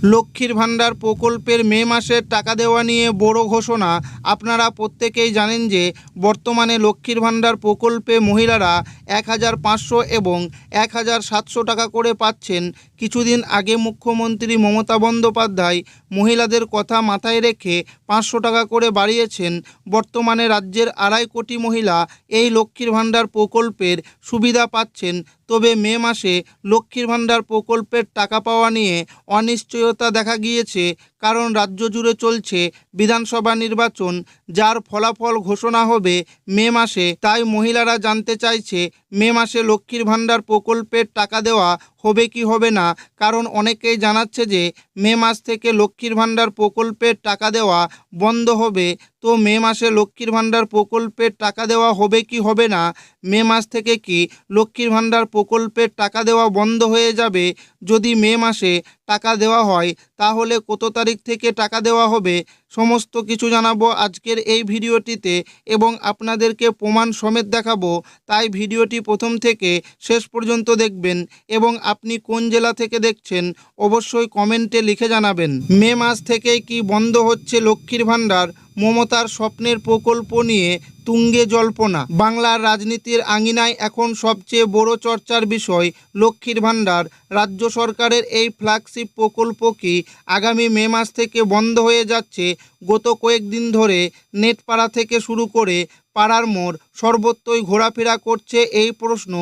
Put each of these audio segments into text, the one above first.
লক্ষ্মীর ভাণ্ডার প্রকল্পের মে মাসের টাকা দেওয়া নিয়ে বড় ঘোষণা। আপনারা প্রত্যেকেই জানেন যে বর্তমানে লক্ষ্মীর ভাণ্ডার প্রকল্পে মহিলারা 1,500 এবং 1,700 টাকা করে পাচ্ছেন। কিছুদিন আগে মুখ্যমন্ত্রী মমতা বন্দ্যোপাধ্যায় মহিলাদের কথা মাথায় রেখে 500 টাকা করে বাড়িয়েছেন। বর্তমানে রাজ্যের 2.5 কোটি মহিলা এই লক্ষ্মীর ভাণ্ডার প্রকল্পের সুবিধা পাচ্ছেন। তবে মে মাসে লক্ষ্মীর ভাণ্ডার প্রকল্পের টাকা পাওয়া নিয়ে অনিশ্চয়তা দেখা গিয়েছে, কারণ রাজ্য জুড়ে চলছে বিধানসভা নির্বাচন, যার ফলাফল ঘোষণা হবে মে মাসে। তাই মহিলারা জানতে চাইছে মে মাসে লক্ষ্মীর ভাণ্ডার প্রকল্পের টাকা দেওয়া হবে কি হবে না, কারণ অনেকেই জানাচ্ছে যে মে মাস থেকে লক্ষ্মীর ভাণ্ডার প্রকল্পের টাকা দেওয়া বন্ধ হবে। তো মে মাসে লক্ষ্মীর ভাণ্ডার প্রকল্পের টাকা দেওয়া হবে কি হবে না, মে মাস থেকে কি লক্ষ্মীর ভাণ্ডার প্রকল্পের টাকা দেওয়া বন্ধ হয়ে যাবে? যদি মে মাসে টাকা দেওয়া হয় তাহলে কত তারিখ থেকে টাকা দেওয়া হবে, সমস্ত কিছু জানাবো আজকের এই ভিডিওটিতে এবং আপনাদেরকে প্রমাণ সমেত দেখাবো। তাই ভিডিওটি প্রথম থেকে শেষ পর্যন্ত দেখবেন এবং আপনি কোন জেলা থেকে দেখছেন অবশ্যই কমেন্টে লিখে জানাবেন। মে মাস থেকেই কি বন্ধ হচ্ছে লক্ষ্মীর ভাণ্ডার? মমতার স্বপ্নের প্রকল্প নিয়ে তুঙ্গে জল্পনা। বাংলার রাজনীতির আঙিনায় এখন সবচেয়ে বড় চর্চার বিষয় লক্ষ্মীর ভাণ্ডার। রাজ্য সরকারের এই ফ্ল্যাগশিপ প্রকল্প কি আগামী মে মাস থেকে বন্ধ হয়ে যাচ্ছে? গত কয়েকদিন ধরে নেটপাড়া থেকে শুরু করে পাড়ার মোড় সর্বত্রই ঘোরাফেরা করছে এই প্রশ্ন।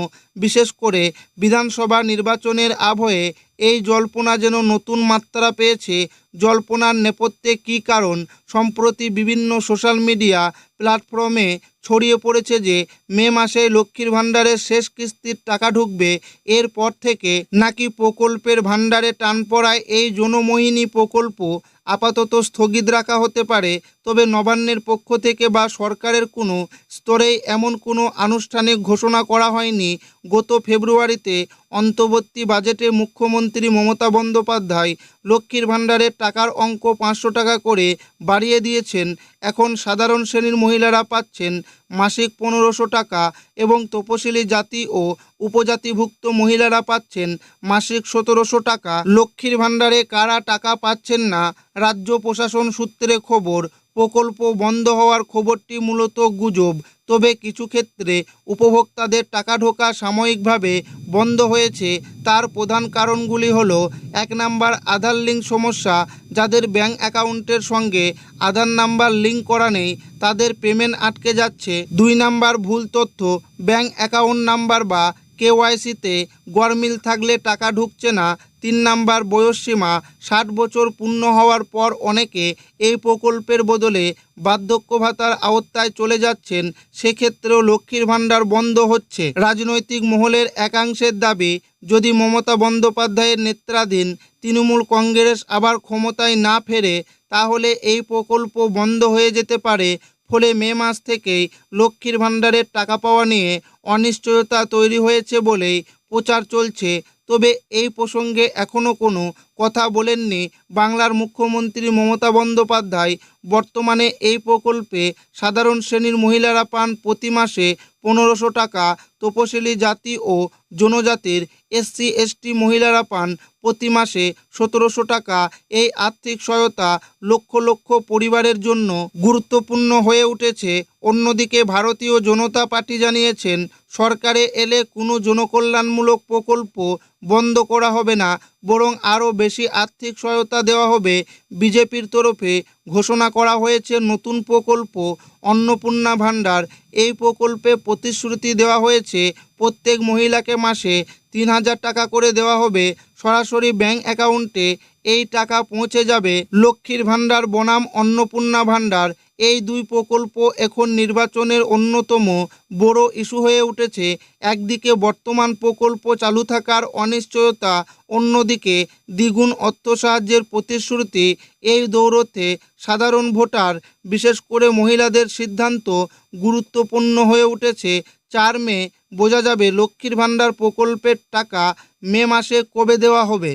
বিশেষ করে বিধানসভা নির্বাচনের আবহে এই জল্পনা যেন নতুন মাত্রা পেয়েছে। জল্পনার নেপথ্যে কী কারণ? সম্প্রতি বিভিন্ন সোশ্যাল মিডিয়া প্ল্যাটফর্মে ছড়িয়ে পড়েছে যে মে মাসে লক্ষ্মীর ভাণ্ডারের শেষ কিস্তির টাকা ঢুকবে। এরপর থেকে নাকি প্রকল্পের ভাণ্ডারে টান পড়ায় এই জনমোহিনী প্রকল্প আপাতত স্থগিত রাখা হতে পারে। তবে নবান্নের পক্ষ থেকে বা সরকারের কোনো স্তরেই এমন কোনো আনুষ্ঠানিক ঘোষণা করা হয়নি। গত ফেব্রুয়ারিতে অন্তর্বর্তী বাজেটে মুখ্যমন্ত্রী মমতা বন্দ্যোপাধ্যায় লক্ষ্মীর ভাণ্ডারের টাকার অঙ্ক 500 টাকা করে বাড়িয়ে দিয়েছেন। এখন সাধারণ শ্রেণীর মহিলারা পাচ্ছেন মাসিক 1500 টাকা এবং তপশিলি জাতি ও উপজাতিভুক্ত মহিলারা পাচ্ছেন মাসিক 1700 টাকা। লক্ষ্মীর ভাণ্ডারে কারা টাকা পাচ্ছেন না? রাজ্য প্রশাসন সূত্রে খবর, প্রকল্প বন্ধ হওয়ার খবরটি মূলত গুজব। তবে কিছু ক্ষেত্রে উপভোক্তাদের টাকা ঢোকা সাময়িকভাবে বন্ধ হয়েছে। তার প্রধান কারণগুলি হলো: 1 নাম্বার, আধার লিঙ্ক সমস্যা। যাদের ব্যাঙ্ক অ্যাকাউন্টের সঙ্গে আধার নাম্বার লিঙ্ক করা নেই তাদের পেমেন্ট আটকে যাচ্ছে। 2 নাম্বার, ভুল তথ্য। ব্যাঙ্ক অ্যাকাউন্ট নাম্বার বা কেওয়াইসিতে গরমিল থাকলে টাকা ঢুকছে না। 3 নাম্বার, বয়সসীমা। 60 বছর পূর্ণ হওয়ার পর অনেকে এই প্রকল্পের বদলে বার্ধক্য ভাতার আওতায় চলে যাচ্ছেন, সেক্ষেত্রেও লক্ষ্মীর ভাণ্ডার বন্ধ হচ্ছে। রাজনৈতিক মহলের একাংশের দাবি, যদি মমতা বন্দ্যোপাধ্যায়ের নেতৃত্বাধীন তৃণমূল কংগ্রেস আবার ক্ষমতায় না ফেরে তাহলে এই প্রকল্প বন্ধ হয়ে যেতে পারে। ফলে মে মাস থেকেই লক্ষ্মীর ভাণ্ডারের টাকা পাওয়া নিয়ে অনিশ্চয়তা তৈরি হয়েছে বলেই প্রচার চলছে। তবে এই প্রসঙ্গে এখনও কোনো কথা বলেননি বাংলার মুখ্যমন্ত্রী মমতা বন্দ্যোপাধ্যায়। বর্তমানে এই প্রকল্পে সাধারণ শ্রেণীর মহিলারা পান প্রতি মাসে 1500 টাকা। তপশিলি জাতি ও জনজাতির SC/ST মহিলারা পান প্রতি মাসে 1700 টাকা। এই আর্থিক সহায়তা লক্ষ লক্ষ পরিবারের জন্য গুরুত্বপূর্ণ হয়ে উঠেছে। অন্যদিকে ভারতীয় জনতা পার্টি জানিয়েছেন, সরকারে এলে কোনো জনকল্যাণমূলক প্রকল্প বন্ধ করা হবে না, বরং আরও বেশি আর্থিক সহায়তা দেওয়া হবে। বিজেপির তরফে ঘোষণা করা হয়েছে নতুন প্রকল্প অন্নপূর্ণা ভাণ্ডার। এই প্রকল্পে প্রতিশ্রুতি দেওয়া হয়েছে প্রত্যেক মহিলাকে মাসে 3000 টাকা করে দেওয়া হবে সরাসরি ব্যাঙ্ক অ্যাকাউন্টে। এই টাকা পৌঁছে যাবে লক্ষ্মীর ভাণ্ডার বনাম অন্নপূর্ণা ভাণ্ডার। এই দুই প্রকল্প এখন নির্বাচনের অন্যতম বড় ইস্যু হয়ে উঠেছে। একদিকে বর্তমান প্রকল্প চালু থাকার অনিশ্চয়তা, অন্যদিকে দ্বিগুণ অর্থ সাহায্যের প্রতিশ্রুতি। এই দৌড়তে সাধারণ ভোটার, বিশেষ করে মহিলাদের সিদ্ধান্ত গুরুত্বপূর্ণ হয়ে উঠেছে। 4 মে বোঝা যাবে লক্ষ্মীর ভাণ্ডার প্রকল্পের টাকা মে মাসে কবে দেওয়া হবে।